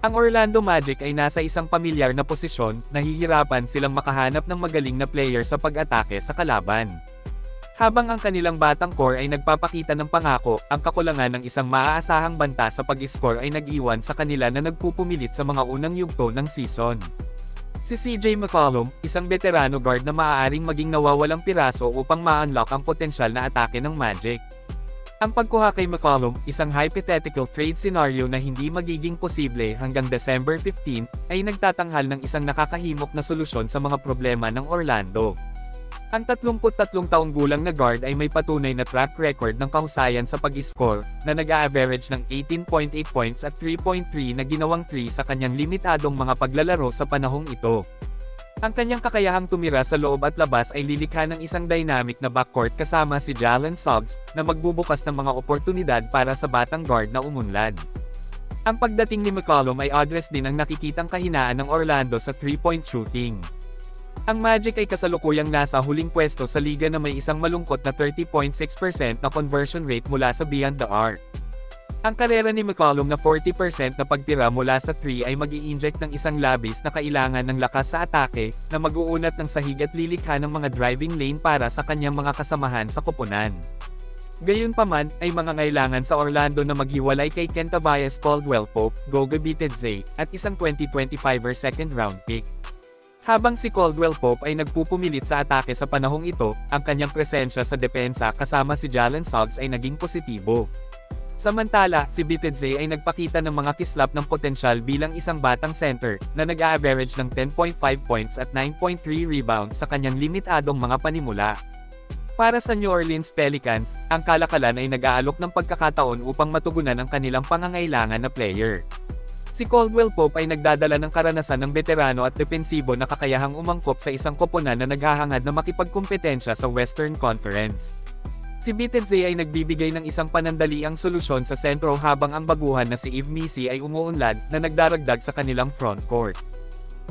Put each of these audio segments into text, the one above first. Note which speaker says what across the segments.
Speaker 1: Ang Orlando Magic ay nasa isang pamilyar na posisyon, nahihirapan silang makahanap ng magaling na player sa pag-atake sa kalaban. Habang ang kanilang batang core ay nagpapakita ng pangako, ang kakulangan ng isang maaasahang banta sa pag-score ay nag-iwan sa kanila na nagpupumilit sa mga unang yugto ng season. Si CJ McCollum, isang veterano guard na maaaring maging nawawalang piraso upang ma-unlock ang potensyal na atake ng Magic. Ang pagkuha kay McCollum, isang hypothetical trade scenario na hindi magiging posible hanggang December 15, ay nagtatanghal ng isang nakakahimok na solusyon sa mga problema ng Orlando. Ang 33 taong gulang na guard ay may patunay na track record ng kahusayan sa pag-score, na nag-a-average ng 18.8 points at 3.3 na ginawang 3 sa kanyang limitadong mga paglalaro sa panahong ito. Ang kanyang kakayahang tumira sa loob at labas ay lilikha ng isang dynamic na backcourt kasama si Jalen Suggs, na magbubukas ng mga oportunidad para sa batang guard na umunlad. Ang pagdating ni McCollum ay address din ang nakikitang kahinaan ng Orlando sa 3-point shooting. Ang Magic ay kasalukuyang nasa huling pwesto sa liga na may isang malungkot na 30.6% na conversion rate mula sa beyond the arc. Ang karera ni McCollum na 40% na pagtira mula sa 3 ay mag-i-inject ng isang labis na kailangan ng lakas sa atake, na mag-uunat ng sahig at lilikha ng mga driving lane para sa kanyang mga kasamahan sa koponan. Gayunpaman, ay mangangailangan sa Orlando na maghiwalay kay Kentavious Caldwell-Pope, Goga Bitadze, at isang 2025er second round pick. Habang si Caldwell-Pope ay nagpupumilit sa atake sa panahong ito, ang kanyang presensya sa depensa kasama si Jalen Suggs ay naging positibo. Samantala, si Bitadze ay nagpakita ng mga kislap ng potensyal bilang isang batang center, na nag-a-average ng 10.5 points at 9.3 rebounds sa kanyang limitadong mga panimula. Para sa New Orleans Pelicans, ang kalakalan ay nag-aalok ng pagkakataon upang matugunan ang kanilang pangangailangan na player. Si Caldwell-Pope ay nagdadala ng karanasan ng veterano at depensibo na kakayahang umangkop sa isang koponan na naghahangad na makipagkumpetensya sa Western Conference. Si Bitadze ay nagbibigay ng isang panandaliang solusyon sa sentro habang ang baguhan na si Yves Missi ay umuunlad, na nagdaragdag sa kanilang frontcourt.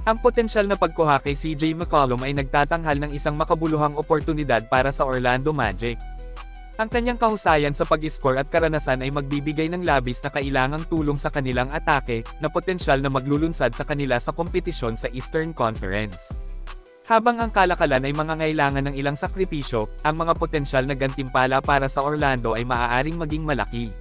Speaker 1: Ang potensyal na pagkuha kay CJ McCollum ay nagtatanghal ng isang makabuluhang oportunidad para sa Orlando Magic. Ang kanyang kahusayan sa pag-score at karanasan ay magbibigay ng labis na kailangang tulong sa kanilang atake, na potensyal na maglulunsad sa kanila sa kompetisyon sa Eastern Conference. Habang ang kalakalan ay mangangailangan ng ilang sakripisyo, ang mga potensyal na gantimpala para sa Orlando ay maaaring maging malaki.